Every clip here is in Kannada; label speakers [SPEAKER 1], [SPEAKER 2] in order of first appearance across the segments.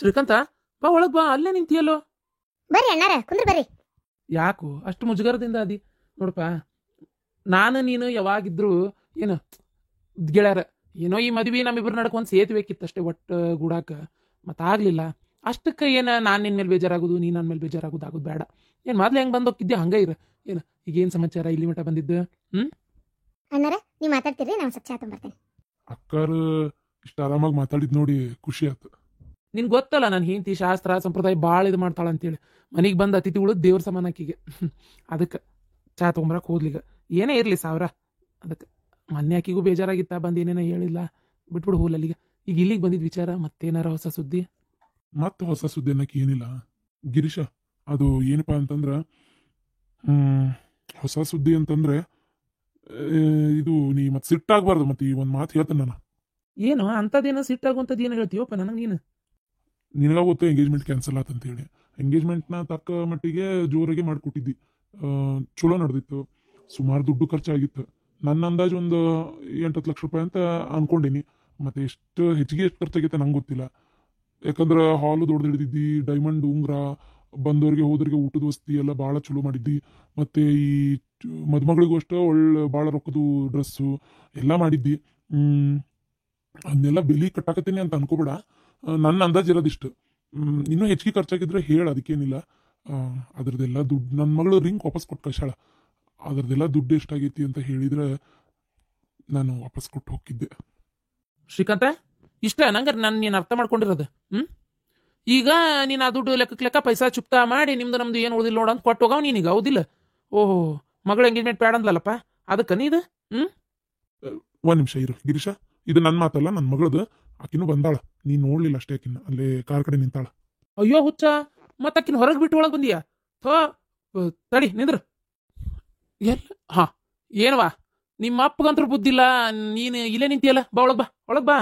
[SPEAKER 1] ಶ್ರೀಕಾಂತ, ಬಾ ಒಳಗ್ ಬಾ, ಅಲ್ಲೇ ನಿಂತಿಯಲ್ಲೋ.
[SPEAKER 2] ಬರ್ರಿ ಅಣ್ಣಾರ, ಕುಂದ್ರ ಬರ್ರಿ.
[SPEAKER 1] ಯಾಕು ಅಷ್ಟು ಮುಜುಗರದಿಂದ ಅದಿ? ನೋಡಪ್ಪ, ನಾನು ನೀನು ಯಾವಾಗಿದ್ರು ಏನು ಗೆಳೆಯರ. ಏನೋ ಈ ಮದ್ವಿ ನಮ್ಮಿಬ್ರು ನಡಕ್ ಒಂದು ಸೇತುವೆಕ್ಕಿತ್ತು ಅಷ್ಟೇ, ಒಟ್ಟು ಗೂಡಾಕ ಮತ್ತಾಗ್ಲಿಲ್ಲ. ಅಷ್ಟಕ್ಕೆ ಏನು ನಾನು ನಿನ್ನ ಮೇಲೆ ಬೇಜಾರಾಗೋದು, ನೀನು ನನ್ನ ಮೇಲೆ ಬೇಜಾರಾಗೋದು ಆಗೋದು ಬೇಡ. ಏನು ಮೊದ್ಲು ಹೆಂಗೆ ಬಂದೋಗಿದ್ದೆ ಹಂಗೆ ಇರ. ಏನು ಈಗೇನು ಸಮಾಚಾರ ಇಲ್ಲಿ ಮಟ್ಟ ಬಂದಿದ್ದು?
[SPEAKER 2] ಅಣ್ಣಾರ, ನೀವು ಮಾತಾಡ್ತೀರಿ, ನಾನು ಸ್ವಲ್ಪ ಚಾ ತೊಂಬರ್ತೇನೆ.
[SPEAKER 3] ಅಕ್ಕಾರ ಇಷ್ಟ ಆರಾಮಾಗಿ ಮಾತಾಡಿದ್ ನೋಡಿ ಖುಷಿ ಆಯ್ತು.
[SPEAKER 1] ನಿನ್ಗೆ ಗೊತ್ತಲ್ಲ ನನ್ನ ಹೆಂಡತಿ ಶಾಸ್ತ್ರ ಸಂಪ್ರದಾಯ ಭಾಳ ಇದು ಮಾಡ್ತಾಳ ಅಂತೇಳಿ. ಮನೆಗೆ ಬಂದ ಅತಿಥಿಗಳು ದೇವ್ರ ಸಮಾನಕ್ಕಿಗೆ. ಅದಕ್ಕೆ ಚಾ ತೊಗೊಂಬರಕ್ಕೆ ಹೋದ್ಲಿಗ. ಏನೇ ಇರಲಿ ಸಾವಿರ, ಅದಕ್ಕೆ ಮೊನ್ನೆ ಆಕಿಗೂ ಬೇಜಾರಾಗಿತ್ತ, ಬಂದು ಏನೇನೋ ಹೇಳಿಲ್ಲ, ಬಿಟ್ಬಿಡು ಹೋಲ್ ಅಲ್ಲಿಗೆ. ಈಗ ಇಲ್ಲಿಗೆ ಬಂದಿದ್ದ ವಿಚಾರ ಮತ್ತೇನಾರ ಹೊಸ ಸುದ್ದಿ?
[SPEAKER 3] ಮತ್ತೆ ಹೊಸ ಸುದ್ದಿ ಅನ್ನಕ್ಕೆ ಏನಿಲ್ಲ ಗಿರೀಶ. ಅದು ಏನಪ್ಪಾ ಅಂತಂದ್ರ ಹೊಸ ಸುದ್ದಿ ಅಂತಂದ್ರೆ ಇದು ನೀ ಮತ್ತೆ ಸಿಟ್ಟಾಗಬಾರ್ದು. ಮತ್ತೆ ಈ ಒಂದು ಮಾತು ಹೇಳ್ತೇನೆ ನಾನು.
[SPEAKER 1] ಏನು ಅಂಥದ್ದೇನೋ ಸಿಟ್ಟಾಗುವಂಥದ್ದು ಏನು ಹೇಳ್ತೀವಪ್ಪ ನನಗೆ ನೀನು?
[SPEAKER 3] ನಿನಗ ಗೊತ್ತು ಎಂಗೇಜ್ಮೆಂಟ್ ಕ್ಯಾನ್ಸಲ್ ಆತಂತೇಳಿ. ಎಂಗೇಜ್ಮೆಂಟ್ನ ತಕ್ಕ ಮಟ್ಟಿಗೆ ಜೋರಾಗಿ ಮಾಡಿಕೊಟ್ಟಿದ್ದಿ, ಚಲೋ ನಡೆದಿತ್ತು, ಸುಮಾರು ದುಡ್ಡು ಖರ್ಚಾಗಿತ್ತು. ನನ್ನ ಅಂದಾಜು ಒಂದು 8-10 ಲಕ್ಷ ರೂಪಾಯಿ ಅಂತ ಅನ್ಕೊಂಡೀನಿ. ಮತ್ತೆ ಎಷ್ಟು ಹೆಚ್ಚಿಗೆ ಎಷ್ಟು ಖರ್ಚಾಗೈತೆ ನಂಗೆ ಗೊತ್ತಿಲ್ಲ. ಯಾಕಂದ್ರೆ ಹಾಲು ದೊಡ್ಡದು ಹಿಡಿದಿದ್ದಿ, ಡೈಮಂಡ್ ಉಂಗ್ರ, ಬಂದವ್ರಿಗೆ ಹೋದವ್ರಿಗೆ ಊಟದ ವಸತಿ ಎಲ್ಲ ಭಾಳ ಚಲೋ ಮಾಡಿದ್ದಿ. ಮತ್ತೆ ಈ ಮದುಮಗಳಿಗೂ ಅಷ್ಟೇ ಒಳ್ಳೆ ಭಾಳ ರೊಕ್ಕದು ಡ್ರೆಸ್ಸು ಎಲ್ಲ ಮಾಡಿದ್ದಿ. ಅದನ್ನೆಲ್ಲ ಬೆಲೆ ಕಟ್ಟಾಕತ್ತೀನಿ ಅಂತ ಅನ್ಕೋಬೇಡ. ನನ್ನ ಅಂದಾಜು ಇರೋದಿಷ್ಟು. ಇನ್ನೂ ಹೆಚ್ಚಿಗೆ ಖರ್ಚಾಗಿದ್ರೆ ಹೇಳ, ಅದಕ್ಕೇನಿಲ್ಲ. ಅದ್ರದ್ದೆಲ್ಲ ದುಡ್ಡು ನನ್ನ ಮಗಳು ರಿಂಗ್ ವಾಪಸ್ ಕೊಟ್ಟು ಕಳ್ಸಾಳ. ಅದ್ರದ್ದೆಲ್ಲ ದುಡ್ಡು ಎಷ್ಟಾಗೈತಿ ಅಂತ ಹೇಳಿದ್ರೆ ನಾನು ವಾಪಸ್ ಕೊಟ್ಟು ಹೋಗಿದ್ದೆ.
[SPEAKER 1] ಶ್ರೀಕಾಂತ, ಇಷ್ಟ ನಂಗೆ ನೀನು ಅರ್ಥ ಮಾಡ್ಕೊಂಡಿರೋದು. ಈಗ ನೀನು ಆ ದುಡ್ಡು ಲೆಕ್ಕ ಪೈಸಾ ಚುಪ್ತಾ ಮಾಡಿ ನಿಮ್ದು ನಮ್ದು ಏನು ಉಳಿದಿಲ್ಲ ನೋಡ ಅಂತ ಕೊಟ್ಟು ಹೋಗವ್ ನೀನೀಗ, ಹೌದಿಲ್ಲ? ಓಹೋ, ಮಗಳು ಎಂಗೇಜ್ಮೆಂಟ್ ಬೇಡ ಅಂದ್ಲಲ್ಲಪ್ಪ, ಅದಕ್ಕೆ ನೀ ಇದು
[SPEAKER 3] ಒಂದ್ ನಿಮಿಷ ಇರು ಗಿರೀಶ. ಇದು ನನ್ನ ಮಾತಲ್ಲ, ನನ್ನ ಮಗಳದು. ಆಕಿನೂ ಬಂದಾಳ, ನೀನ್ ನೋಡ್ಲಿಲ್ಲ ಅಷ್ಟೇ. ಆಕಿನ ಅಲ್ಲೇ ಕಾರ್ ಕಡೆ ನಿಂತಾಳ.
[SPEAKER 1] ಅಯ್ಯೋ ಹುಚ್ಚ, ಮತ್ತೆ ಆಕಿನ ಹೊರಗೆ ಬಿಟ್ಟು ಒಳಗೆ ಬಂದಿಯಾ? ತಡಿ ನಿಂದ್ರು. ಹಾ, ಏನವಾ ನಿಮ್ಮ ಅಪ್ಪಗಂತ್ರ ಬುದ್ಧಿಲ್ಲ, ನೀನು ಇಲ್ಲೇ ನಿಂತಿಯಲ್ಲ. ಬಾ ಒಳಗ್ ಬಾ, ಒಳಗ್ ಬಾ.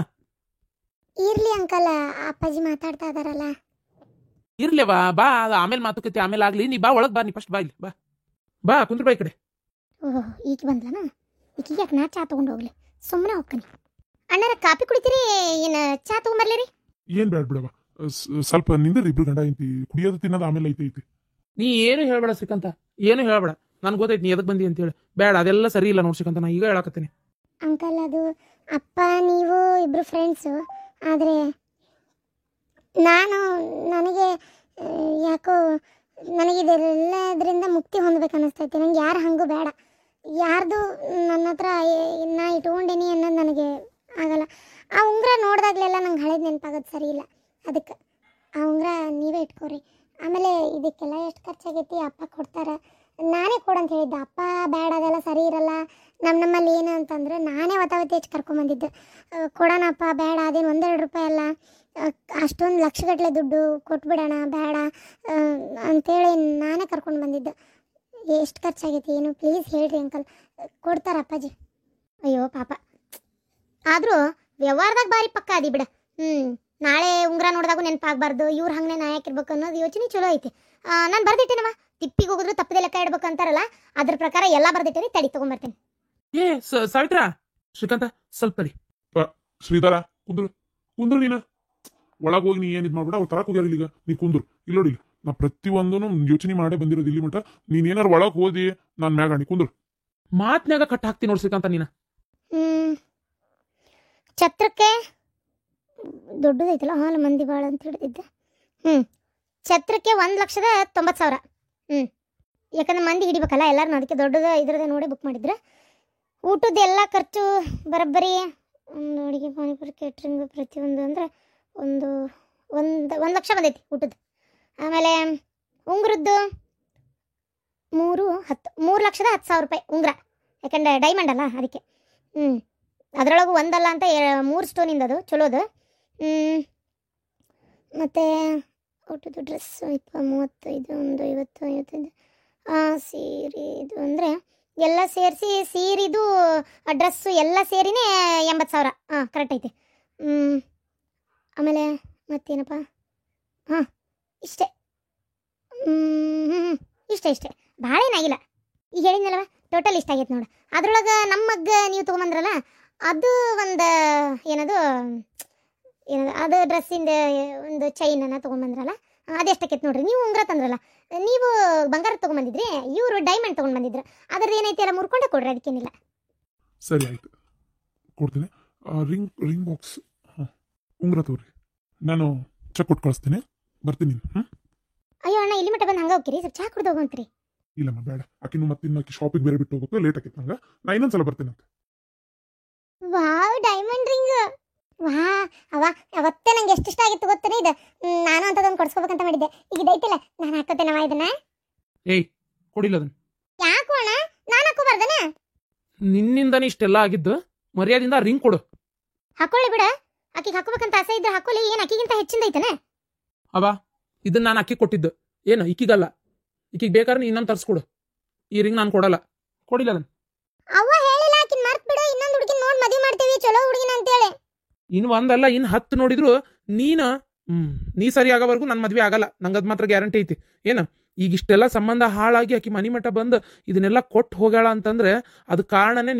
[SPEAKER 2] ಇರ್ಲಿ ಅಂಕಲ್, ಅಪ್ಪಾಜಿ ಮಾತಾಡ್ತಾ ಇದಾರಲ್ಲ.
[SPEAKER 1] ಇರ್ಲೇವಾ, ಬಾ, ಆಮೇಲೆ ಮಾತುಕತೆ ಆಮೇಲೆ ಆಗ್ಲಿ. ನೀ ಬಾ ಒಳಗ್ ಬಾ, ನೀ ಫಸ್ಟ್ ಬಾ, ಇಲ್ಲಿ ಬಾ, ಬಾ ಕುಂದ್ರ ಬಾ ಈ ಕಡೆ.
[SPEAKER 2] ಓಹ್, ಈಗ ಬಂದ್ಲನ? ಈಗ ಯಾಕೆ ನಾ ಚಾ ತಗೊಂಡು ಹೋಗ್ಲಿ, ಸುಮ್ಮನೆ ಹೋಗ್ತೀನಿ. ಅಣ್ಣಾರ ಕಾಪಿ ಕುಡಿತೀರಿ ಏನು ಚಾ ತಗೊಂಬರ್ಲಿರಿ?
[SPEAKER 3] ಏನ್ ಬ್ಯಾಡ್ ಬಿಡವ, ಸ್ವಲ್ಪ ನಿಂದ್ರಿ. ಇಬ್ರು ಗಂಡ ಐತಿ, ಕುಡಿಯೋದು ತಿನ್ನೋದು ಆಮೇಲೆ ಐತಿ.
[SPEAKER 1] ನೀ ಏನು ಹೇಳ್ಬೇಡ ಶ್ರೀಕಾಂತ, ಏನು ಹೇಳ್ಬೇಡ. ನನ್ಗೆ ಗೊತ್ತೈತಿ ನೀ ಎದಕ್ ಬಂದಿ ಅಂತೇಳಿ. ಬೇಡ, ಅದೆಲ್ಲ ಸರಿ ಇಲ್ಲ ನೋಡಿ ಶ್ರೀಕಾಂತ, ನಾ ಈಗ ಹೇಳಕತ್ತೀನಿ.
[SPEAKER 2] ಅಂಕಲ್, ಅದು ಅಪ್ಪ ನೀವು ಇಬ್ರು ಫ್ರೆಂಡ್ಸು, ಆದರೆ ನನಗೆ ಯಾಕೋ ನನಗಿದೆಲ್ಲದರಿಂದ ಮುಕ್ತಿ ಹೊಂದಬೇಕು ಅನ್ನಿಸ್ತೈತಿ. ನಂಗೆ ಯಾರು ಹಂಗೂ ಬೇಡ. ಯಾರ್ದು ನನ್ನ ಹತ್ರ ನಾ ಇಟ್ಕೊಂಡೀನಿ ಅನ್ನೋದು ನನಗೆ ಆಗಲ್ಲ. ಆ ಉಂಗುರ ನೋಡಿದಾಗಲೆಲ್ಲ ನಂಗೆ ಹಳೇದು ನೆನಪಾಗೋದು ಸರಿ ಇಲ್ಲ. ಅದಕ್ಕೆ ಆ ಉಂಗುರ ನೀವೇ ಇಟ್ಕೋರಿ. ಆಮೇಲೆ ಇದಕ್ಕೆಲ್ಲ ಎಷ್ಟು ಖರ್ಚಾಗೈತಿ ಅಪ್ಪ ಕೊಡ್ತಾರೆ, ನಾನೇ ಕೊಡಂತ ಹೇಳಿದ್ದೆ. ಅಪ್ಪ ಬೇಡ, ಅದೆಲ್ಲ ಸರಿ ಇರಲ್ಲ. ನಮ್ಮಲ್ಲಿ ಏನು ಅಂತಂದ್ರೆ ನಾನೇ ವತಾವತಿ ಹೆಚ್ಚು ಕರ್ಕೊಂಬಂದಿದ್ದೆ. ಕೊಡೋಣಪ್ಪ, ಬೇಡ, ಅದೇನು 1-2 ರೂಪಾಯಿ ಅಲ್ಲ, ಅಷ್ಟೊಂದು ಲಕ್ಷಗಟ್ಟಲೆ ದುಡ್ಡು ಕೊಟ್ಬಿಡೋಣ, ಬೇಡ ಅಂಥೇಳಿ ನಾನೇ ಕರ್ಕೊಂಡು ಬಂದಿದ್ದೆ. ಎಷ್ಟು ಖರ್ಚಾಗೈತಿ ಏನು ಪ್ಲೀಸ್ ಹೇಳ್ರಿ ಅಂಕಲ್. ಕೊಡ್ತಾರ ಅಪ್ಪಾಜಿ? ಅಯ್ಯೋ ಪಾಪ, ಆದರೂ ವ್ಯವಹಾರದಾಗ ಭಾರಿ ಪಕ್ಕ ಅದಿ ಬಿಡ. ನಾಳೆ ಉಂಗುರ ನೋಡಿದಾಗೂ ನೆನಪಾಗಬಾರ್ದು, ಇವ್ರು ಹಂಗೆ ನಾ ಯಾಕಿರ್ಬೇಕು ಅನ್ನೋದು ಯೋಚನೆ ಚಲೋ ಐತಿ. ನಾನು ಬರ್ದಿಟ್ಟೇನವ, ತಿಪ್ಪಿಗೆ ಹೋಗಿದ್ರು ತಪ್ಪದೆ ಲೆಕ್ಕ ಇಡ್ಬೇಕು ಅಂತಾರಲ್ಲ, ಅದ್ರ ಪ್ರಕಾರ ಎಲ್ಲ ಬರ್ದಿಟ್ಟೇನಿ. ತಡಿ ತಗೊಂಬರ್ತೇನೆ.
[SPEAKER 1] ಸಾವಿತ್ರ, ಶ್ರೀಕಾಂತ ಸ್ವಲ್ಪ ತಡಿ.
[SPEAKER 3] ಶ್ರೀಧರ, ಕುಂದ್ರು ನೀನು. ಒಳಗೆ ಹೋಗಿ ನೀ ಏನಿದ್ ಮಾಡ್ಬೇಡ, ಅವ್ರು ತರಕ್ ಹೋಗ್ಯಾರ ಇಲ್ಲಿಗ. ನೀ ಕುಂದ್ರು ಇಲ್ಲಿ ನೋಡಿ. ನಾ ಪ್ರತಿಯೊಂದೂ ಯೋಚನೆ ಮಾಡೇ ಬಂದಿರೋದು ಇಲ್ಲಿ ಮಟ್ಟ. ನೀನ್ ಏನಾರು ಒಳಗೆ ಹೋದಿ ನಾನು ಮ್ಯಾಗಾಣಿ. ಕುಂದ್ರು.
[SPEAKER 1] ಮಾತ್ನಾಗ ಕಟ್ ಹಾಕ್ತೀನಿ ನೋಡಿ ಶ್ರೀಕಾಂತ ನೀನ.
[SPEAKER 2] ಛತ್ರಕ್ಕೆ ದೊಡ್ಡದೈತಲ್ಲ, ಹಾಲು ಮಂದಿ ಭಾಳ ಅಂತ ಹಿಡಿದಿದ್ದೆ. ಛತ್ರಕ್ಕೆ 1,90,000. ಯಾಕಂದ್ರೆ ಮಂದಿ ಹಿಡಿಬೇಕಲ್ಲ ಎಲ್ಲರೂ, ಅದಕ್ಕೆ ದೊಡ್ಡದು ಇದ್ರದ್ದು ನೋಡಿ ಬುಕ್ ಮಾಡಿದ್ರೆ. ಊಟದ ಎಲ್ಲ ಖರ್ಚು ಬರೋಬ್ಬರಿ ಒಂದು ಅಡುಗೆ, ಪಾನಿಪುರಿ, ಕೇಟ್ರಿಂಗ್ ಪ್ರತಿಯೊಂದು ಅಂದರೆ ಒಂದು ಲಕ್ಷ ಬಂದೈತಿ ಊಟದ್ದು. ಆಮೇಲೆ ಉಂಗುರದ್ದು 3,10,000 ರೂಪಾಯಿ ಉಂಗುರ, ಯಾಕಂದ್ರೆ ಡೈಮಂಡ್ ಅಲ್ಲ ಅದಕ್ಕೆ. ಅದರೊಳಗೂ ಒಂದಲ್ಲ ಅಂತ 3 ಸ್ಟೋನಿಂದ ಅದು ಚಲೋದು. ಮತ್ತು ಊಟದ ಡ್ರೆಸ್ಸು 35, ಒಂದು 50-55. ಸೀರೆ ಇದು ಅಂದರೆ ಎಲ್ಲ ಸೇರಿಸಿ, ಸೀರೆದು ಡ್ರೆಸ್ಸು ಎಲ್ಲ ಸೇರಿನೇ 80,000. ಕರೆಕ್ಟ್ ಐತಿ. ಆಮೇಲೆ ಮತ್ತೇನಪ್ಪ, ಇಷ್ಟೇ. ಇಷ್ಟೇ ಭಾಳ ಏನಾಗಿಲ್ಲ. ಈಗ ಹೇಳಿದ್ನಲ್ವ, ಟೋಟಲ್ ಇಷ್ಟ ಆಗೈತೆ ನೋಡು. ಅದ್ರೊಳಗೆ ನಮ್ಮ ಮಗ್ಗ ನೀವು ತೊಗೊಂಬಂದ್ರಲ್ಲ, ಅದು ಒಂದು ಏನದು ಏನದು ಅದು ಡ್ರೆಸ್ಸಿಂದ ಒಂದು ಚೈನನ್ನು ತೊಗೊಂಡ್ಬಂದ್ರಲ್ಲ, ಅದೆಷ್ಟಕ್ಕೈತೆ ನೋಡ್ರಿ. ನೀವು ಉಂಗ್ರ ತಂದ್ರಲ್ಲ, ನೀವು ಬಂಗಾರ ತೊಗೊಂಬಂದಿದ್ರಿ, ಇವರು ಡೈಮಂಡ್ ತೊಗೊಂಡು ಬಂದಿದ್ರು. ಅದ್ರದ್ದು ಏನೈತೆ ಎಲ್ಲ ಮುರ್ಕೊಂಡೆ ಕೊಡ್ರಿ, ಅದಕ್ಕೇನಿಲ್ಲ.
[SPEAKER 3] ಸರಿ ಆಯ್ತು, ಕೊಡ್ತೀನಿ. ರಿಂಗ್ ಬಾಕ್ಸ್ ಉಂಗ್ರ ತಗೋರಿ, ನಾನು ಚೆಕ್ ಕೊಟ್ಟು ಕಳಿಸ್ತೀನಿ. ಬರ್ತೀನಿ.
[SPEAKER 2] ಅಯ್ಯೋ ಅಣ್ಣ, ಇಲ್ಲಿ ಮಟ್ಟ ಬಂದು ಹಂಗೆ ಹೋಗ್ತೀರಿ, ಸ್ವಲ್ಪ ಚಹಾ ಕುಡ್ದು ಹೋಗಂತ್ರಿ.
[SPEAKER 3] ಇಲ್ಲಮ್ಮ ಬೇಡ, ಆಕಿನೂ ಮತ್ತೆ ಇನ್ನೂ ಶಾಪಿಗೆ ಬೇರೆ ಬಿಟ್ಟು ಹೋಗ್ಬೇಕು, ಲೇಟ್ ಆಕೈತೆ ನಂಗೆ. ನಾ ಇನ್ನೊಂದ್ಸಲ ಬರ್ತೀನಿ ಅಂತ.
[SPEAKER 2] Wow, diamond ring! ವಾ ಅವ ಅವತ್ತೇ ನಂಗೆ ಎಷ್ಟು ಇಷ್ಟ ಆಗಿತ್ತು ಗೊತ್ತೇನೆ ಇದು. ನಾನು ಅಂತದೊಂದು ಕೊಡ್ಸ್ಕೋಬೇಕಂತ ಮಾಡಿದ್ದೆ. ಈಗ ಇದೈತಿಲ್ಲ, ನಾನು ಹಾಕೋತೇನವ ಇದನ್ನ.
[SPEAKER 1] ಏಯ್, ಕೊಡಿಲ್ಲ ಅದನ್ನ.
[SPEAKER 2] ಯಾಕೋ ಅಣ್ಣ, ನಾನು ಹಾಕೋಬಾರ್ದನ?
[SPEAKER 1] ನಿನ್ನಿಂದಾನೇ ಇಷ್ಟೆಲ್ಲ ಆಗಿದ್ದು, ಮರ್ಯಾದಿಂದ ರಿಂಗ್ ಕೊಡು.
[SPEAKER 2] ಹಾಕೊಳ್ಳಿ ಬಿಡ, ಆಕಿಗೆ ಹಾಕೋಬೇಕಂತ ಆಸೆ ಇದ್ರೆ ಹಾಕೊಳ್ಳಿ. ಏನು ಆಕಿಗಿಂತ ಹೆಚ್ಚಿಂದ ಐತನೆ?
[SPEAKER 1] ಅವ ಇದನ್ನ ನಾನು ಅಕ್ಕಿ ಕೊಟ್ಟಿದ್ದು, ಏನು ಈಕಿಗಲ್ಲ. ಈಕಿಗೆ ಬೇಕಾದ್ರೆ ಇನ್ನೊಂದು ತರಿಸ್ಕೊಡು. ಈ ರಿಂಗ್ ನಾನು ಕೊಡಲ್ಲ. ಕೊಡಿಲ್ಲ ಅದನ್ನ.
[SPEAKER 2] ಅವ್ವ ಹೇಳಿಲ್ಲ, ಆಕಿನ ಮರ್ತ್ ಬಿಡು. ಇನ್ನೊಂದು ಹುಡುಗಿನ ನೋಡಿ ಮದುವೆ ಮಾಡ್ತೀವಿ, ಚಲೋ ಹುಡುಗಿನ ಅಂತೇಳಿ.
[SPEAKER 1] ಇನ್ನು ಒಂದಲ್ಲ ಇನ್ನು 10 ನೋಡಿದ್ರು ನೀ ಸರಿ ಆಗೋವರೆಗೂ ನನ್ನ ಮದ್ವೆ ಆಗಲ್ಲ. ನಂಗದ್ ಮಾತ್ರ ಗ್ಯಾರಂಟಿ ಐತಿ. ಏನು ಈಗ ಇಷ್ಟೆಲ್ಲ ಸಂಬಂಧ ಹಾಳಾಗಿ ಆಕಿ ಮನಿ ಮಠ ಬಂದು ಇದನ್ನೆಲ್ಲ ಕೊಟ್ಟು ಹೋಗ್ಯಾಳ ಅಂತಂದ್ರೆ ಅದು ಕಾರಣನೇ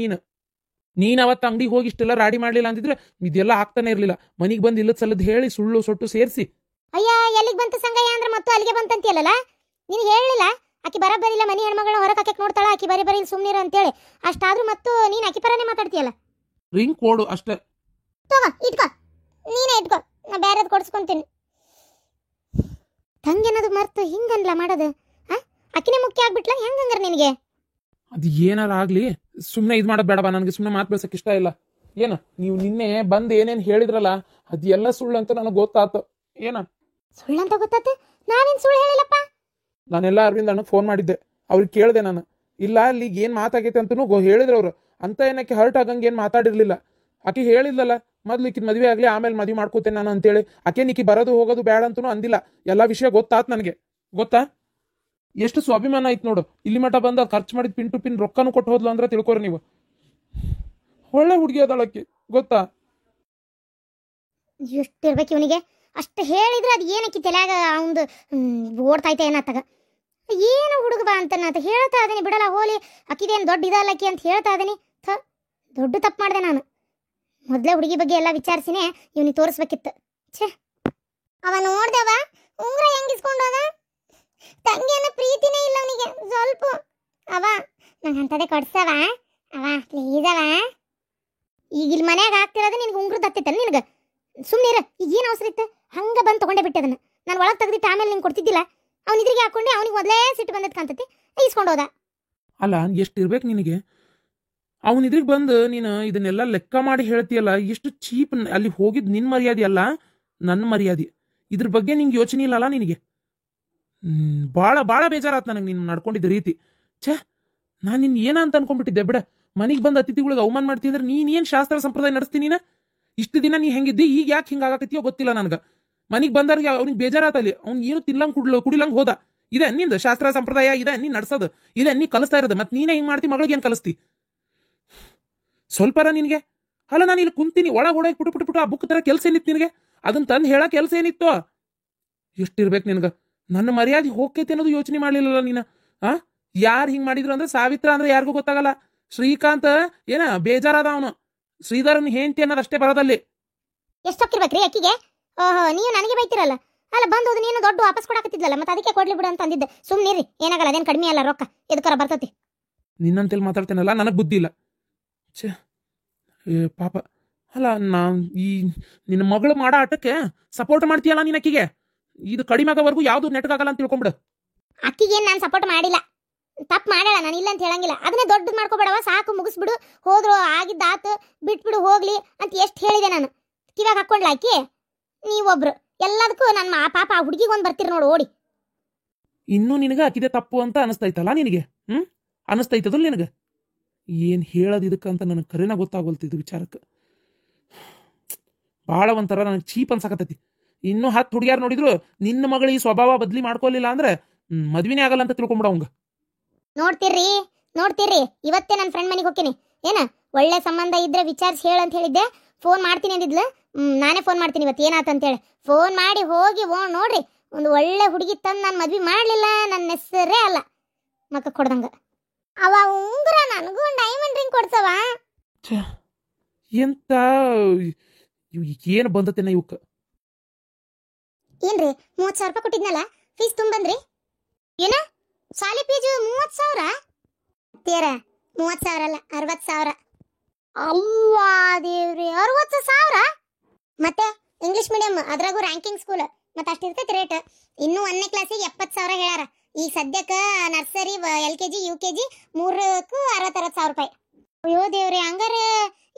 [SPEAKER 1] ನೀನ್ ಅವತ್ತು ಅಂಗಡಿಗೆ ಹೋಗಿ ಇಷ್ಟೆಲ್ಲ ರಾಡಿ ಮಾಡ್ಲಿಲ್ಲ ಅಂತಿದ್ರೆ ಇದೆಲ್ಲ ಆಗ್ತಾನೆ ಇರ್ಲಿಲ್ಲ. ಮನಿಗೆ ಬಂದು ಇಲ್ಲದ ಸಲದ್ ಹೇಳಿ ಸುಳ್ಳು ಸೊಟ್ಟು ಸೇರಿಸಿ.
[SPEAKER 2] ಅಯ್ಯ, ಎಲ್ಲಿಗೆ ಬಂತು ಸಂಗಯ್ಯ ಅಂದ್ರೆ ಮತ್ತೆ ಅಲ್ಲಿಗೆ ಬಂತಂತಿಯಲ್ಲ. ನೀನು ಹೇಳಿಲ್ಲ ಆಕಿ ಬರಬರಿಲ್ಲ, ಮನಿ ಹೆಣ್ಮಗಳನ್ನ ಹೊರಗೆ ಹಾಕಕ್ಕೆ ನೋಡ್ತಾಳ, ಆಕಿ ಬರೀ ಸುಮ್ನಿರ ಅಂತೇಳಿ. ಅಷ್ಟಾದ್ರೂ ಮತ್ತು ನೀನು ಆಕಿ ಪರನೇ ಮಾತಾಡ್ತೀಯಲ್ಲ.
[SPEAKER 1] ರಿಂಗ್ ಕೊಡು ಅಷ್ಟೇ.
[SPEAKER 2] ತಗೋ, ಇಟ್ಕೋ, ನೀನೇ ಇಟ್ಕೋ, ನಾ ಬೇರೆದ್ ಕೊಡ್ಸ್ಕೊಂತೀನಿ. ತಂಗೇನದು ಮರ್ತು ಹಿಂಗನ್ಲ ಮಾಡೋದು? ಅಕ್ಕಿನೇ ಮುಖ್ಯ ಆಗ್ಬಿಟ್ಲ ಹೆಂಗಂಗ್ರ ನಿನಗೆ?
[SPEAKER 1] ಅದು ಏನಾರ ಆಗ್ಲಿ, ಸುಮ್ಮನೆ ಇದು ಮಾಡೋದು ಬೇಡವಾ. ನನಗೆ ಸುಮ್ಮನೆ ಮಾತು ಬೆಳ್ಸಕ್ಕೆ ಇಷ್ಟ ಇಲ್ಲ. ಏನ ನೀವು ನಿನ್ನೆ ಬಂದು ಏನೇನು ಹೇಳಿದ್ರಲ್ಲ ಅದು ಎಲ್ಲ ಸುಳ್ಳು ಅಂತ ನನಗೆ ಗೊತ್ತಾಯ್ತು. ಏನ
[SPEAKER 2] ಸುಳ್ಳಂತ ಗೊತ್ತಾತ? ನಾನೇನು ಸುಳ್ಳು ಹೇಳಿಲ್ಲಪ್ಪ.
[SPEAKER 1] ನಾನೆಲ್ಲ ಅರವಿಂದ್ ಅಣ್ಣಗೆ ಫೋನ್ ಮಾಡಿದ್ದೆ, ಅವ್ರಿಗೆ ಕೇಳಿದೆ ನಾನು. ಇಲ್ಲ ಅಲ್ಲಿಗೆ ಏನು ಮಾತಾಗೈತೆ ಅಂತನೂ ಹೇಳಿದ್ರು ಅವರು. ಅಂತ ಏನಕ್ಕೆ ಹರ್ಟ್ ಆಗಂಗೆ ಏನು ಮಾತಾಡಿರ್ಲಿಲ್ಲ. ಆಕೆ ಹೇಳಿದ್ಲಲ್ಲ ಮೊದ್ಲು ಈಕಿನ ಮದುವೆ ಆಗಲಿ ಆಮೇಲೆ ಮದುವೆ ಮಾಡ್ಕೋತೇನೆ ನಾನು ಅಂತೇಳಿ. ಆಕೆ ನೀಕಿ ಬರೋದು ಹೋಗೋದು ಬೇಡ ಅಂತನೂ ಅಂದಿಲ್ಲ. ಎಲ್ಲ ವಿಷಯ ಗೊತ್ತಾತ್ ನನಗೆ. ಗೊತ್ತಾ ಎಷ್ಟು ಸ್ವಾಭಿಮಾನ ಐತ್ ನೋಡು. ಇಲ್ಲಿ ಮಠ ಬಂದು ಖರ್ಚು ಮಾಡಿದ ಪಿನ್ ಟು ಪಿನ್ ರೊಕ್ಕನೂ ಕೊಟ್ಟು ಹೋದ್ಲು ಅಂದ್ರೆ ತಿಳ್ಕೊರಿ ನೀವು. ಒಳ್ಳೆ ಹುಡುಗಿ ಅದಳಕ್ಕೆ, ಗೊತ್ತಾ?
[SPEAKER 2] ಎಷ್ಟಿರ್ಬೇಕು ಇವನಿಗೆ. ಅಷ್ಟು ಹೇಳಿದ್ರೆ ಅದು ಏನಕ್ಕಿ ತಲೆಯಾಗ ಅವಂದು ಓಡ್ತೈತೆ ಏನತ್ತಾಗ. ಏನು ಹುಡುಗ ಬಾ ಅಂತ ನಾನು ಹೇಳ್ತಾ ಇದೀನಿ, ಬಿಡಲ್ಲ ಹೋಲಿ. ಅಕ್ಕಿದೇನು ದೊಡ್ಡ ಇದಲ್ಲಕ್ಕಿ ಅಂತ ಹೇಳ್ತಾ ಇದೀನಿ. ದೊಡ್ಡ ತಪ್ಪು ಮಾಡಿದೆ ನಾನು. ಮೊದಲೇ ಹುಡುಗಿ ಬಗ್ಗೆ ಎಲ್ಲ ವಿಚಾರಿಸಿನೇ ಇವನಿಗೆ ತೋರಿಸ್ಬೇಕಿತ್ತು. ಛೇ, ಅವ ನೋಡ್ದವ ಉಂಗ್ರ ಹೆಂಗಿಸ್ಕೊಂಡೋದ. ತಂಗಿಯನ್ನ ಪ್ರೀತಿನೇ ಇಲ್ಲ ಅವನಿಗೆ ಸ್ವಲ್ಪ. ಅವ ನಂಗೆ ಅಂಥದೇ ಕೊಡ್ಸವ ಅವ, ಪ್ಲೀಸ್ ಅವ. ಈಗ ಇಲ್ಲಿ ಮನ್ಯಾಗ ಆಗ್ತಿರೋದು ನಿನ್ಗೆ ಉಂಗ್ರದ್ದು ಹತ್ತಿತ್ತಲ್ಲ ನಿನಗೆ. ಸುಮ್ಮನಿರ, ಈಗ ಏನು ಅವಸರ ಇತ್ತು? ಹಂಗೆ ಬಂದು ತೊಗೊಂಡೇ ಬಿಟ್ಟೆ ಅದನ್ನು. ನಾನು ಒಳಗೆ ತೆಗೆದಿಟ್ಟು ಆಮೇಲೆ ನಿಂಗೆ ಕೊಡ್ತಿದ್ದಿಲ್ಲ. ಅವ್ನ ಇದ್ರಿಗೆ ಹಾಕೊಂಡೆ, ಅವನಿಗೆ ಮೊದಲೇ ಸಿಟ್ಟು ಬಂದದ್ದು ಕಾಣ್ತೈತಿ, ಈಸ್ಕೊಂಡೋದ.
[SPEAKER 1] ಅಲ್ಲ ಎಷ್ಟು ಇರ್ಬೇಕು ನಿನಗೆ? ಅವನ ಇದ್ರಿಗೆ ಬಂದು ನೀನು ಇದನ್ನೆಲ್ಲ ಲೆಕ್ಕ ಮಾಡಿ ಹೇಳ್ತೀಯಲ್ಲ, ಎಷ್ಟು ಚೀಪ್. ಅಲ್ಲಿ ಹೋಗಿದ್ದು ನಿನ್ನ ಮರ್ಯಾದೆ ಅಲ್ಲ, ನನ್ನ ಮರ್ಯಾದೆ. ಇದ್ರ ಬಗ್ಗೆ ನಿಂಗೆ ಯೋಚನೆ ಇಲ್ಲಲ್ಲ ನಿನಗೆ. ಭಾಳ ಭಾಳ ಬೇಜಾರಾತ್ ನನಗೆ ನೀನು ನಡ್ಕೊಂಡಿದ್ದ ರೀತಿ. ಛೇ, ನಾನು ನಿನ್ನ ಏನ ಅಂತ ಅನ್ಕೊಂಡ್ಬಿಟ್ಟಿದ್ದೆ. ಬಿಡ, ಮನೆಗೆ ಬಂದು ಅತಿಥಿಗಳಿಗೆ ಅವಮಾನ ಮಾಡ್ತೀನಿ ಅಂದ್ರೆ ನೀನೇನು ಶಾಸ್ತ್ರ ಸಂಪ್ರದಾಯ ನಡೆಸ್ತೀನಿ? ಇಷ್ಟು ದಿನ ನೀ ಹೆಂಗಿದ್ದಿ, ಈಗ ಯಾಕೆ ಹಿಂಗಾಗತ್ತೀಯೋ ಗೊತ್ತಿಲ್ಲ ನನಗೆ. ಮನೆಗೆ ಬಂದವ್ರಿಗೆ ಅವ್ನಿಗೆ ಬೇಜಾರಾತಲ್ಲಿ. ಅವ್ನು ಏನು ತಿನ್ನಂಗೆ ಕುಡಿಲಂಗೆ ಹೋದ. ಇದೆ ನಿಂದು ಶಾಸ್ತ್ರ ಸಂಪ್ರದಾಯ, ಇದೆ ನೀನು ನಡ್ಸೋದು, ಇದೆ ನೀ ಕಲಿಸ್ತಾ ಇರೋದು. ಮತ್ತೆ ನೀನೇ ಹಿಂಗೆ ಮಾಡ್ತಿ, ಮಗಳಿಗೆ ಏನು ಕಲಿಸ್ತಿ? ಸ್ವಲ್ಪರ ನಿನಗೆ. ಅಲ್ಲ, ನಾನು ಇಲ್ಲಿ ಕುಂತೀನಿ ಒಳಗೆ ಹೊಡೋಕೆ ಪುಟ್ಟು ಆ ಬುಕ್ ತರ ಕೆಲಸ ಏನಿತ್ತು ನಿನಗೆ? ಅದನ್ನ ತಂದು ಹೇಳೋ ಕೆಲಸ ಏನಿತ್ತು? ಎಷ್ಟಿರ್ಬೇಕು ನಿನಗೆ? ನನ್ನ ಮರ್ಯಾದೆ ಹೋಗ್ತೈತೆ ಅನ್ನೋದು ಯೋಚನೆ ಮಾಡಲಿಲ್ಲಲ್ಲ ನೀನು. ಯಾರು ಹಿಂಗೆ ಮಾಡಿದ್ರು ಅಂದ್ರೆ ಸಾವಿತ್ರ ಅಂದ್ರೆ ಯಾರಿಗೂ ಗೊತ್ತಾಗಲ್ಲ. ಶ್ರೀಕಾಂತ್ ಏನ ಬೇಜಾರಾದ ಅವನು. ಶ್ರೀಧರನ್ ಹೆಂಡತಿ ಅನ್ನೋದು ಅಷ್ಟೇ ಬರೋದಲ್ಲಿ.
[SPEAKER 2] ಎಷ್ಟು ಹೋಗಿರ್ಬೇಕ್ರಿ ಅಕ್ಕಿಗೆ? ಓಹೋ, ನೀವು ನನಗೆ ಬೈತಿರಲ್ಲ. ಅಲ್ಲ, ಬಂದೋದು ನೀನು ದೊಡ್ಡ ವಾಪಸ್ ಕೊಡಾಕತ್ತಿದ್ಲಲ್ಲ, ಮತ್ತೆ ಅದಕ್ಕೆ ಕೊಡ್ಲಿ ಬಿಡು ಅಂತ ಅಂದಿದ್ದೆ. ಸುಮ್ಮನಿರಿ, ಏನಾಗಲ್ಲ, ಅದೇನು ಕಡಿಮೆ ಅಲ್ಲ ರೊಕ್ಕ, ಎದಕ್ಕರ ಬರ್ತತಿ.
[SPEAKER 1] ನಿನ್ನಂತೆಲ್ಲಿ ಮಾತಾಡ್ತೇನಲ್ಲ, ನನಗೆ ಬುದ್ಧಿ ಇಲ್ಲ. ಛೇ, ಪಾಪ. ಅಲ್ಲ, ನಿನ್ನ ಮಗಳು ಮಾಡೋ ಆಟಕ್ಕೆ ಸಪೋರ್ಟ್ ಮಾಡ್ತೀಯಲ್ಲ ನೀನು ಅಕ್ಕಿಗೆ. ಇದು ಕಡಿಮೆ ಆಗೋವರೆಗೂ ಯಾವುದು ನೆಟ್ಗಾಗಲ್ಲ ಅಂತ ತಿಳ್ಕೊಂಬಿಡು.
[SPEAKER 2] ಅಕ್ಕಿಗೇನು ನಾನು ಸಪೋರ್ಟ್ ಮಾಡಿಲ್ಲ, ತಪ್ಪು ಮಾಡಲ್ಲ, ನಾನು ಇಲ್ಲ ಅಂತ ಹೇಳಂಗಿಲ್ಲ. ಅದನ್ನೇ ದೊಡ್ಡದು ಮಾಡ್ಕೊಬೇಡವ, ಸಾಕು, ಮುಗಿಸ್ಬಿಡು, ಹೋದ್ರು ಆಗಿದ್ದಾತು, ಬಿಟ್ಬಿಡು ಹೋಗ್ಲಿ ಅಂತ ಎಷ್ಟು ಹೇಳಿದೆ ನಾನು. ಕಿವಾಗ ಹಾಕ್ಕೊಂಡ್ಲ ಆಕಿ? ನೀವೊಬ್ರು ಎಲ್ಲದಕ್ಕೂ ನನ್ನ ಪಾಪ ಆ ಹುಡುಗಿಗೆ ಒಂದು ಬರ್ತೀರಿ ನೋಡು ಓಡಿ.
[SPEAKER 1] ಇನ್ನೂ ನಿನಗೆ ಅಕ್ಕಿದೆ ತಪ್ಪು ಅಂತ ಅನಿಸ್ತೈತಲ್ಲ ನಿನಗೆ? ಅನಿಸ್ತೈತದಲ್ಲ ನಿನಗೆ? ಏನು ಹೇಳೋದು ಇದಕ್ಕಂತ ನನಗೆ ಕರೆನ ಗೊತ್ತಾಗೋಲ್ತಿದ್ದು ವಿಚಾರಕ್ಕೆ. ಭಾಳ ಒಂಥರ ನನಗೆ ಚೀಪ್ ಅನ್ಸಕತ್ತೈತಿ. ಇನ್ನೂ 10 ಹುಡುಗಿಯಾರು ನೋಡಿದ್ರು ನಿನ್ನ ಮಗಳು ಈ ಸ್ವಭಾವ ಬದಲಿ ಮಾಡ್ಕೊಲಿಲ್ಲ ಅಂದ್ರೆ ಮದ್ವಿನೇ ಆಗಲ್ಲ ಅಂತ ತಿಳ್ಕೊಂಬಿಡ ಅವಂಗ.
[SPEAKER 2] ನೋಡ್ತೀರಿ, ಇವತ್ತೇ ನನ್ನ ಫ್ರೆಂಡ್ ಮನೆಗೆ ಹೋಗ್ತೀನಿ. ಏನ ಒಳ್ಳೆ ಸಂಬಂಧ ಇದ್ರೆ ವಿಚಾರಿಸಿ ಹೇಳಂತ ಹೇಳಿದ್ದೆ. ಫೋನ್ ಮಾಡ್ತೀನಿ ಅಂದಿದ್ಲು. ನಾನೇ ಫೋನ್ ಮಾಡ್ತೀನಿ ಇವತ್ತು ಏನಾತಂತೇಳಿ. ಫೋನ್ ಮಾಡಿ ಹೋಗಿ ನೋಡ್ರಿ, ಒಂದು ಒಳ್ಳೆ ಹುಡುಗಿ ತಂದು ನಾನು ಮದ್ವೆ ಮಾಡಲಿಲ್ಲ, ನನ್ನ ಹೆಸರೇ ಅಲ್ಲ ಮಕ್ಕ ಕೊಡ್ದಂಗ. ಅವ ಉಂಗುರ ನನಗೂ ಒಂದು ಡೈಮಂಡ್ ರಿಂಗ್ ಕೊಡ್ಸವ.
[SPEAKER 1] ಎಂತ ಇವ್ ಏನು ಬಂದತೇನ ಇವಕ್ಕೆ.
[SPEAKER 2] ಏನ್ರಿ 30,000 ರೂಪಾಯಿ ಕೊಟ್ಟಿದ್ನಲ್ಲ ಫೀಸ್ ತುಂಬಂದ್ರಿ? ಏನ ಸಾಲಿ ಫೀಸ್ 30,000? ತೇರ 30,000 ಅಲ್ಲ 60,000. ಅಲ್ಲ ದೇವ್ರಿ, 60,000? ಮತ್ತೆ ಇಂಗ್ಲಿಷ್ ಮೀಡಿಯಂ, ಅದ್ರಾಗೂ ರ್ಯಾಂಕಿಂಗ್ ಸ್ಕೂಲ್, ಮತ್ತೆ ಅಷ್ಟಿರ್ತೈತಿ ರೇಟ್. ಇನ್ನು 1ನೇ ಕ್ಲಾಸಿಗೆ 70,000 ಹೇಳ್ಯಾರ. ಈಗ ಸದ್ಯಕ್ಕೆ ನರ್ಸರಿ LKG UKG 3ಕ್ಕೂ 60,000 ರೂಪಾಯಿ. ಅಯ್ಯೋ ದೇವ್ರಿ, ಹಂಗಾರೆ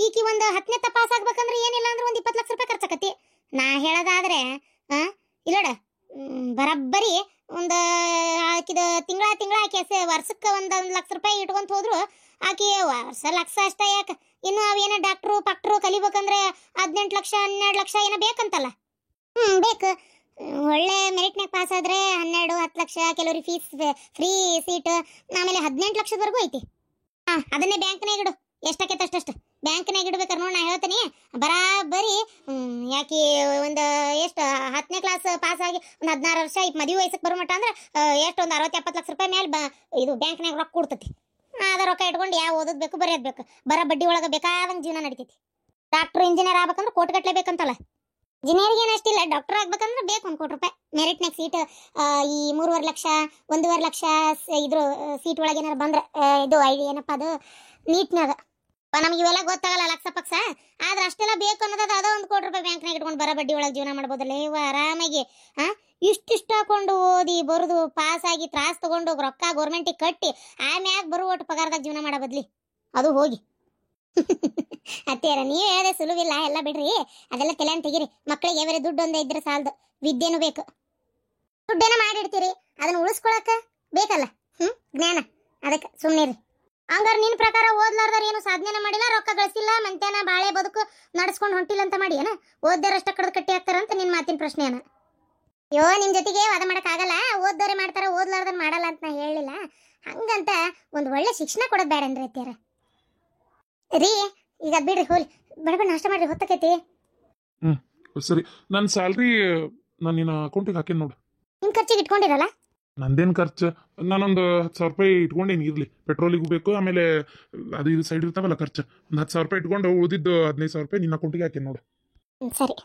[SPEAKER 2] ಈಕಿ ಒಂದು 10ನೇ ಪಾಸ್ ಆಗ್ಬೇಕಂದ್ರೆ ಏನಿಲ್ಲ ಅಂದ್ರೆ ಒಂದು 20 ಲಕ್ಷ ರೂಪಾಯಿ ಖರ್ಚಾಕತಿ. ನಾ ಹೇಳೋದಾದ್ರೆ ಇಲ್ಲೋಡ, ಬರಬ್ಬರಿ ಒಂದು ಆಕಿದ ತಿಂಗಳ ಆಕೆ ವರ್ಷಕ್ಕೆ 1 ಲಕ್ಷ ರೂಪಾಯಿ ಇಟ್ಕೊಂತ ಹೋದ್ರು ಆಕಿ ವರ್ಷ ಲಕ್ಷ ಅಷ್ಟ ಯಾಕೆ, ಇನ್ನು ಅವೇನೋ ಡಾಕ್ಟ್ರು ಪಕ್ಟ್ರು ಕಲಿಬೇಕಂದ್ರೆ 18 ಲಕ್ಷ 12 ಲಕ್ಷ ಏನೋ ಬೇಕಂತಲ್ಲ. ಬೇಕು. ಒಳ್ಳೆ ಮೆರಿಟ್ನಾಗ ಪಾಸ್ ಆದ್ರೆ 12 10 ಲಕ್ಷ, ಕೆಲವ್ರಿಗೆ ಫೀಸ್ ಫ್ರೀ ಸೀಟ್, ಆಮೇಲೆ 18 ಲಕ್ಷದವರೆಗೂ ಐತಿ. ಅದನ್ನೇ ಬ್ಯಾಂಕ್ನಾಗ ಇಡು, ಎಷ್ಟಾಕೈತೆ ಅಷ್ಟಷ್ಟು ಬ್ಯಾಂಕ್ನಾಗ ಇಡ್ಬೇಕಾರೆ ನೋಡಿ. ನಾ ಹೇಳ್ತೀನಿ ಬರಾಬರಿ ಯಾಕೆ ಒಂದು ಎಷ್ಟು 10ನೇ ಕ್ಲಾಸ್ ಪಾಸ್ ಆಗಿ ಒಂದು 16 ವರ್ಷ ಮದುವೆ ವಯಸ್ಸಿಗೆ ಬರೋ ಮಟ್ಟ ಅಂದ್ರೆ ಎಷ್ಟು ಒಂದು 60-70 ಲಕ್ಷ ರೂಪಾಯಿ ಮೇಲೆ ಇದು ಬ್ಯಾಂಕ್ನಾಗ ರೊಕ್ಕ ಕೊಡ್ತೈತಿ. ಅದ ರೊಕ್ಕ ಇಟ್ಕೊಂಡು ಯಾವ ಓದೋದು ಬೇಕು ಬರೆಯೋದು ಬೇಕು, ಬರೋ ಬಡ್ಡಿ ಒಳಗೆ ಬೇಕಾದಂಗೆ ಜೀವನ ನಡಿತೈತಿ. ಡಾಕ್ಟ್ರು ಇಂಜಿನಿಯರ್ ಆಗ್ಬೇಕಂದ್ರೆ ಕೋಟಿಗಟ್ಟಲೆ ಬೇಕಂತಲ್ಲ. ಇಂಜಿನಿಯರ್ಗೆ ಏನಷ್ಟಿಲ್ಲ, ಡಾಕ್ಟರ್ ಆಗ್ಬೇಕಂದ್ರೆ ಬೇಕು 1 ಕೋಟಿ ರೂಪಾಯಿ. ಮೆರಿಟ್ನಾಗ ಸೀಟ್ ಈ 3.5 ಲಕ್ಷ 1.5 ಲಕ್ಷ ಇದ್ರ ಸೀಟ್ ಒಳಗೆ ಏನಾರು ಬಂದ್ರೆ ಇದು ಏನಪ್ಪ ಅದು ನೀಟ್ನಾಗ. ನಮ್ಗೆ ಇವೆಲ್ಲ ಗೊತ್ತಾಗಲ್ಲ ಲಕ್ಷ ಪಕ್ಷ, ಆದ್ರೆ ಅಷ್ಟೆಲ್ಲ ಬೇಕು ಅನ್ನೋದು ಅದ 1 ಕೋಟಿ ರೂಪಾಯಿ ಬ್ಯಾಂಕ್ನಾಗ ಇಟ್ಕೊಂಡು ಬರೋ ಬಡ್ಡಿ ಒಳಗೆ ಜೀವನ ಮಾಡ್ಬೋದಲ್ಲ ಇವ ಆರಾಮಾಗಿ. ಇಷ್ಟಿಷ್ಟ ಹಾಕೊಂಡು ಓದಿ ಬರೋದು ಪಾಸ್ ಆಗಿ ತ್ರಾಸ್ ತಗೊಂಡು ರೊಕ್ಕ ಗೌರ್ಮೆಂಟಿಗೆ ಕಟ್ಟಿ ಆಮ್ಯಾಗ ಬರುವ ಒಟ್ಟು ಪಗಾರದಾಗ ಜೀವನ ಮಾಡೋ ಬದ್ಲಿ ಅದು ಹೋಗಿ. ಅತ್ತೇರ ನೀವು ಹೇಳದೆ ಸುಲುವಿಲ್ಲ, ಎಲ್ಲ ಬಿಡ್ರಿ, ಅದೆಲ್ಲ ತಲೆಯನ್ನು ತೆಗಿರಿ. ಮಕ್ಕಳಿಗೆ ಬೇರೆ ದುಡ್ಡು ಒಂದೇ ಇದ್ರೆ ಸಾಲದು, ವಿದ್ಯೆನೂ ಬೇಕು. ದುಡ್ಡೇನ ಮಾಡಿಡ್ತೀರಿ, ಅದನ್ನ ಉಳಿಸ್ಕೊಳಕ ಬೇಕಲ್ಲ ಜ್ಞಾನ, ಅದಕ್ಕೆ ಸುಮ್ಮನಿರಿ. ಹಂಗಾರೆ ನಿನ್ನ ಪ್ರಕಾರ ಓದ್ಲಾರ್ದಾರ ಏನು ಸಾಧನೆ ಮಾಡಿಲ್ಲ, ರೊಕ್ಕ ಗಳಿಸಿಲ್ಲ, ಮಂತ್ಯಾನ ಬಾಳೆ ಬದುಕು ನಡ್ಸ್ಕೊಂಡು ಹೊಂಟಿಲ್ಲ ಅಂತ ಮಾಡಿ ಏನ? ಓದ್ದಾರಷ್ಟ ಕಡ್ದು ಕಟ್ಟಿ ಹಾಕ್ತಾರಂತ ನಿನ್ನ ಮಾತಿನ ಪ್ರಶ್ನೆ ಏನ? ಅಯ್ಯೋ ನಿಮ್ ಜೊತೆಗೆ ವಾದ ಮಾಡಕ್ಕಾಗಲ್ಲ, ಓದ್ದೋರೆ ಮಾಡ್ತಾರ ಓದ್ಲಾರ್ದನ್ ಮಾಡಲ್ಲ ಅಂತ ನಾ ಹೇಳಿಲ್ಲ. ಹಂಗಂತ ಒಂದು ಒಳ್ಳೆ ಶಿಕ್ಷಣ ಕೊಡೋದು ಬೇಡನ್ರಿ ಅತ್ಯಾರ ರೀ. ಈಗ ಬಿಡ್ರಿ, ಹೋಲಿ ಬಡಬಡ ನಾಷ್ಟ ಮಾಡ್ರಿ, ಹೊತ್ತಕೈತಿ.
[SPEAKER 3] ಸರಿ, ನನ್ನ ಸ್ಯಾಲ್ರಿ ನಾನು ನಿನ್ನ ಅಕೌಂಟಿಗೆ ಹಾಕೇನಿ ನೋಡು.
[SPEAKER 2] ನಿಮ್ ಖರ್ಚಿಗೆ ಇಟ್ಕೊಂಡಿರಲ್ಲ?
[SPEAKER 3] ನಂದೇನು ಖರ್ಚು, ನಾನೊಂದು 10,000 ರೂಪಾಯಿ ಇಟ್ಕೊಂಡೇನಿ ಇರಲಿ, ಪೆಟ್ರೋಲಿಗೂ ಬೇಕು, ಆಮೇಲೆ ಅದು ಇದು ಸೈಡ್ ಇರ್ತಾವಲ್ಲ ಖರ್ಚು, ಒಂದು 10,000 ರೂಪಾಯಿ ಇಟ್ಕೊಂಡು ಉಳಿದಿದ್ದು 15,000 ರೂಪಾಯಿ ನಿನ್ನ ಅಕೌಂಟಿಗೆ ಹಾಕೇನಿ ನೋಡು.
[SPEAKER 2] ಸರಿ,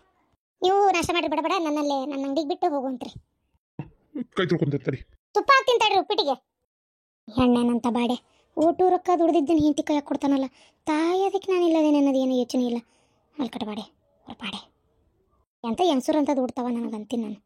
[SPEAKER 2] ನೀವು ನಾಷ್ಟ ಮಾಡ್ರಿ ಬಡಬಡ, ನನ್ನ ಅಂಗಡಿಗೆ ಬಿಟ್ಟು ಹೋಗುವಂತ್ರಿ.
[SPEAKER 3] ಕೈ ತೊಳ್ಕೊಂತೈತರಿ.
[SPEAKER 2] ತುಪ್ಪ ಹಾಕ್ತೀನಿ ತಡ್ರಿ ಉಪ್ಪಿಟ್ಟಿಗೆ. ಹೆಣ್ಣೇನಂತ ಬಾಡೆ, ಊಟ ರೊಕ್ಕ ದುಡ್ದಿದ್ದೀನಿ ಹಿಂತಿ ಕೈ ಕೊಡ್ತಾನಲ್ಲ, ತಾಯೋದಕ್ಕೆ ನಾನು ಇಲ್ಲದೇನೆ ಅನ್ನೋದು ಏನೋ ಯೋಚನೆ ಇಲ್ಲ. ಅಲ್ಕಟ ಬಾಡೆ ಬಾಡೆ ಎಂತ ಹೆಂಗಸೂರು ಅಂತ ದುಡ್ತಾವ ನನಗಂತೀನಿ ನಾನು.